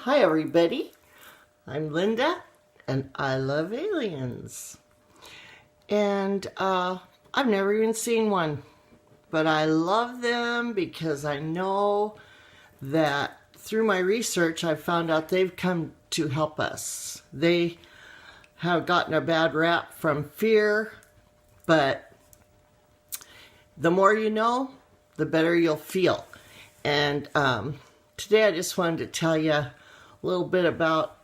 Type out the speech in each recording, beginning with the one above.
Hi everybody, I'm Linda and I love aliens. And I've never even seen one, but I love them because I know that through my research I found out they've come to help us. They have gotten a bad rap from fear, but the more you know, the better you'll feel. And today I just wanted to tell you a little bit about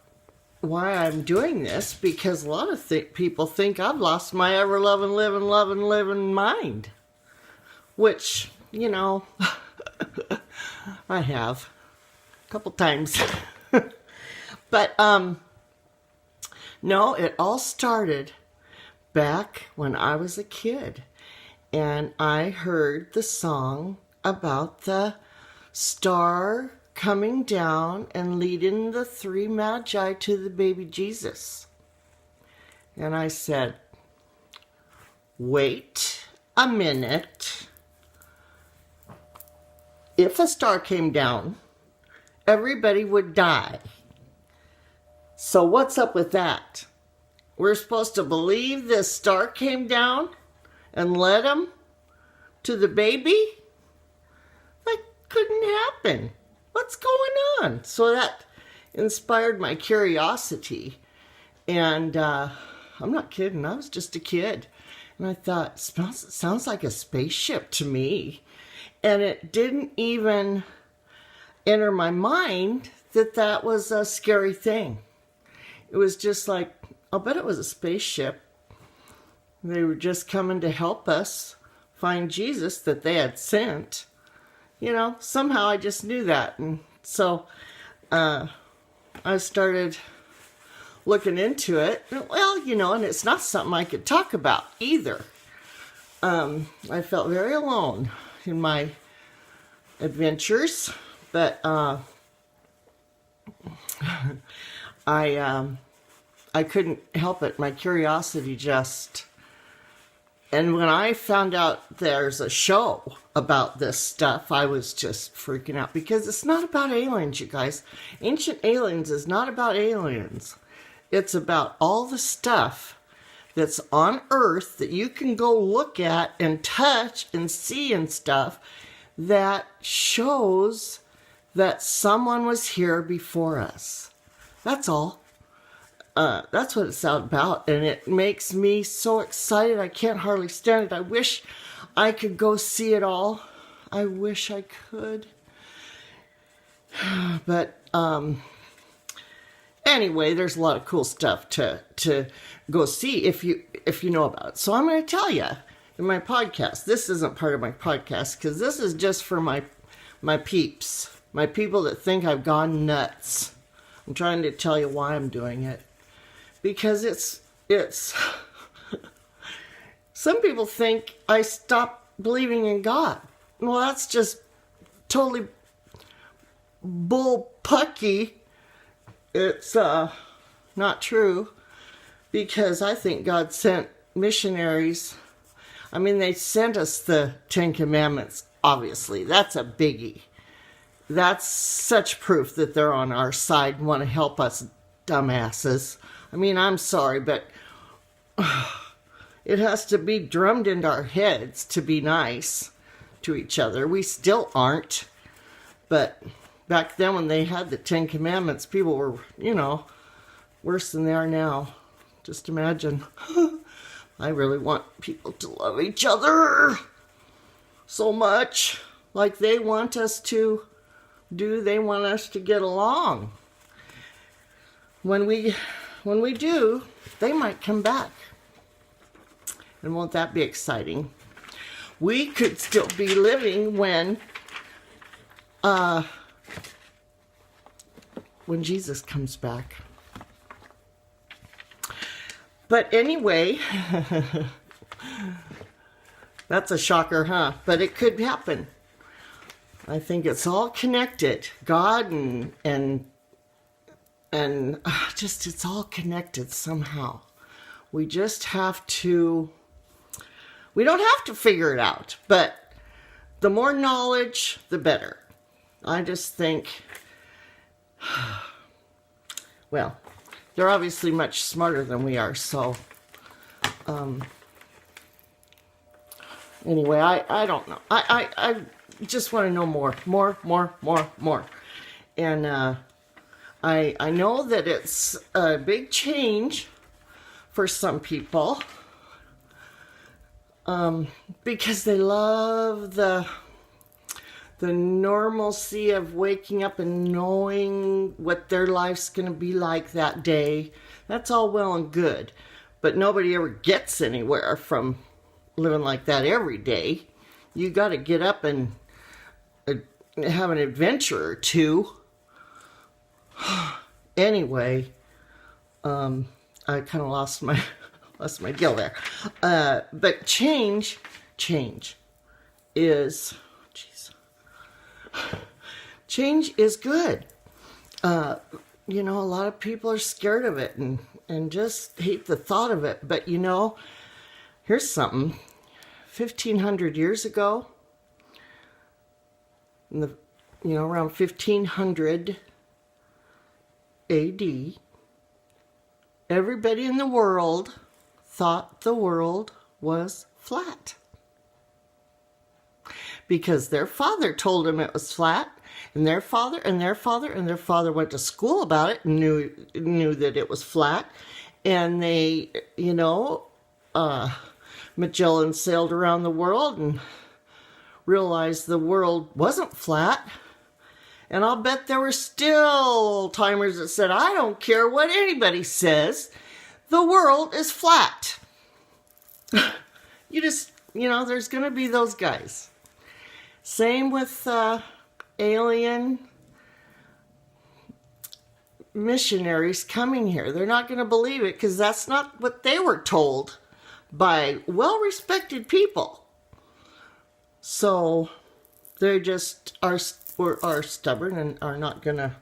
why I'm doing this, because a lot of people think I've lost my ever loving, living mind, which, you know, I have a couple times. But no, it all started back when I was a kid, and I heard the song about the star coming down and leading the three magi to the baby Jesus. And I said, wait a minute. If a star came down, everybody would die. So what's up with that? We're supposed to believe this star came down and led them to the baby? That couldn't happen. What's going on? So that inspired my curiosity. And I'm not kidding. I was just a kid. And I thought, sounds like a spaceship to me. And it didn't even enter my mind that that was a scary thing. It was just like, I'll bet it was a spaceship. They were just coming to help us find Jesus that they had sent. You know, somehow I just knew that. And so I started looking into it. Well, you know, and it's not something I could talk about either. I felt very alone in my adventures, but I couldn't help it. My curiosity just... And when I found out there's a show about this stuff, I was just freaking out, because it's not about aliens, you guys. Ancient Aliens is not about aliens. It's about all the stuff that's on Earth that you can go look at and touch and see and stuff that shows that someone was here before us. That's all. That's what it's all about, and it makes me so excited. I can't hardly stand it. I wish I could go see it all. I wish I could. But anyway, there's a lot of cool stuff to go see if you know about it. So I'm going to tell you in my podcast. This isn't part of my podcast, because this is just for my peeps, my people that think I've gone nuts. I'm trying to tell you why I'm doing it. Because it's some people think I stopped believing in God. Well, that's just totally bullpucky. It's not true, because I think God sent missionaries. I mean, they sent us the Ten Commandments, obviously. That's a biggie. That's such proof that they're on our side and want to help us dumbasses. I mean, I'm sorry, but it has to be drummed into our heads to be nice to each other. We still aren't. But back then when they had the Ten Commandments, people were, you know, worse than they are now. Just imagine. I really want people to love each other so much, like they want us to do. They want us to get along. When we do, they might come back. And won't that be exciting? We could still be living when Jesus comes back. But anyway, that's a shocker, huh? But it could happen. I think it's all connected. God and just, it's all connected somehow. We just have to, we don't have to figure it out, but the more knowledge, the better. I just think well, they're obviously much smarter than we are, so anyway, I don't know. I just want to know more. And I know that it's a big change for some people because they love the normalcy of waking up and knowing what their life's going to be like that day. That's all well and good, but nobody ever gets anywhere from living like that every day. You got to get up and have an adventure or two. Anyway, I kind of lost my deal there. But change is, change is good. You know, a lot of people are scared of it and just hate the thought of it. But you know, here's something. 1,500 years ago, around 1500 AD, everybody in the world thought the world was flat. Because their father told them it was flat, and their father and their father and their father went to school about it and knew that it was flat. And they, Magellan sailed around the world and realized the world wasn't flat. And I'll bet there were still old-timers that said, I don't care what anybody says, the world is flat. There's going to be those guys. Same with alien missionaries coming here. They're not going to believe it because that's not what they were told by well-respected people. So they just are stubborn and are not going to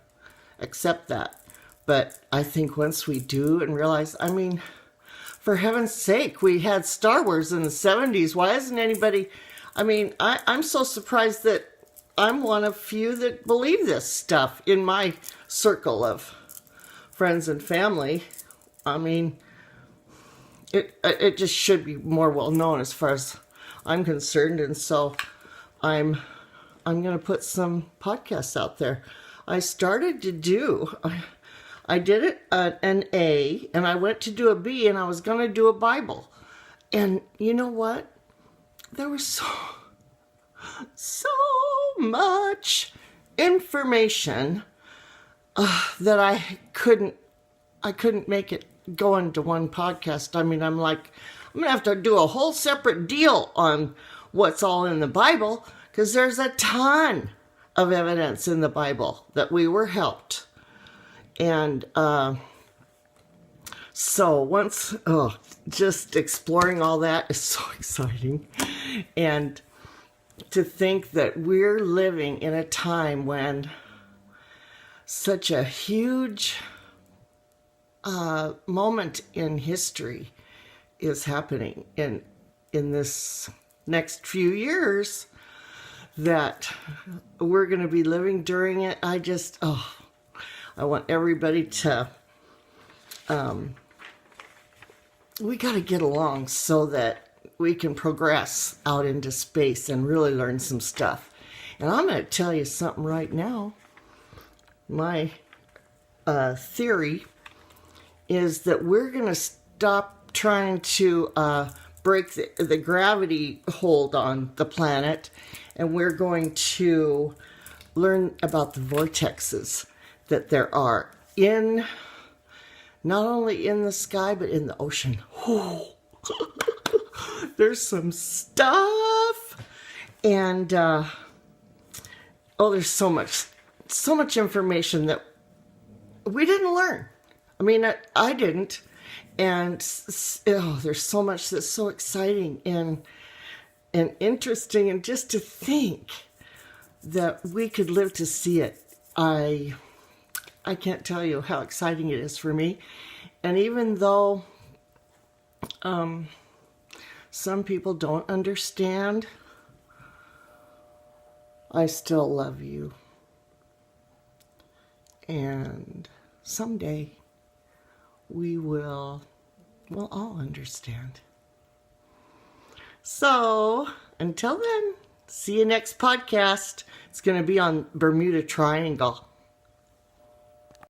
accept that. But I think once we do and realize, for heaven's sake, we had Star Wars in the 70s. Why isn't anybody... I'm so surprised that I'm one of few that believe this stuff in my circle of friends and family. It just should be more well known as far as I'm concerned, and so I'm going to put some podcasts out there. I started to do... I did it an A, and I went to do a B, and I was going to do a Bible. And you know what? There was so much information that I couldn't make it go into one podcast. I'm like, I'm going to have to do a whole separate deal on what's all in the Bible, because there's a ton of evidence in the Bible that we were helped. And so just exploring all that is so exciting. And to think that we're living in a time when such a huge moment in history is happening in this next few years, that we're going to be living during it. I want everybody to, we got to get along so that we can progress out into space and really learn some stuff. And I'm going to tell you something right now. My theory is that we're going to stop trying to break the gravity hold on the planet, and we're going to learn about the vortexes that there are not only in the sky, but in the ocean. There's some stuff. And, there's so much information that we didn't learn. I didn't. And, there's so much that's so exciting and interesting. And just to think that we could live to see it, I can't tell you how exciting it is for me. And even though some people don't understand, I still love you. And someday we'll all understand. So, until then, see you next podcast. It's going to be on Bermuda Triangle.